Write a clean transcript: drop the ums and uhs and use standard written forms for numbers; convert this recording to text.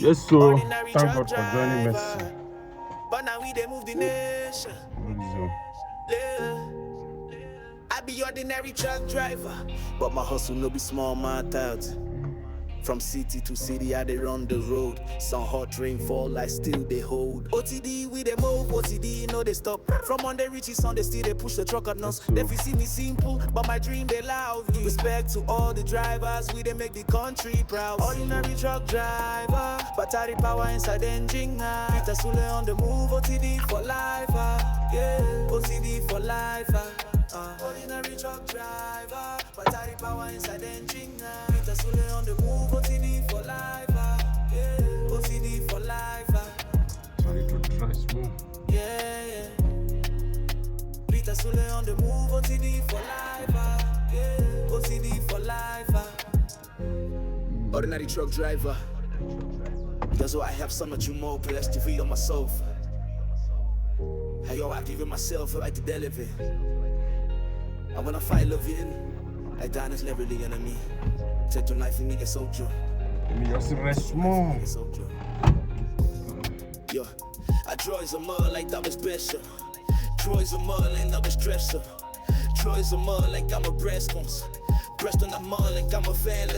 Yes, so Ordinary thank truck God for joining Mercy. driver, but now we dey move the nation. Yeah. I be ordinary truck driver, but my hustle no be small man out. From city to city, I dey run the road. Some hot rain fall, I still they hold. OTD, we dey move, OTD, no they stop. From Monday reaches Sunday, still they push the truck at us. They fi see me simple, but my dream they loud. Respect to all the drivers, we they make the country proud. Ordinary truck driver, battery power inside engine. Peter Sule on the move, OTD for life. Yeah, OTD for life. Ordinary truck driver, battery power inside engine. Peter Sule on the move, OTD for life. Yeah, OTD for life. Sorry to try small. Yeah. Peter Sule on the move, OTD for life. Yeah, OTD for life. Ordinary truck driver. That's why I have so much more blessed to feel on myself. Hey yo, I give it myself like to deliver. And when I fight loving, I die is never the enemy. Take your life and make a soldier. Me just rest small. Yo, I draw is a mud like that was special. Troy's a mud like that was stressor. Troy's a mud like I'm a breast on. Breast on the mud like I'm a fan,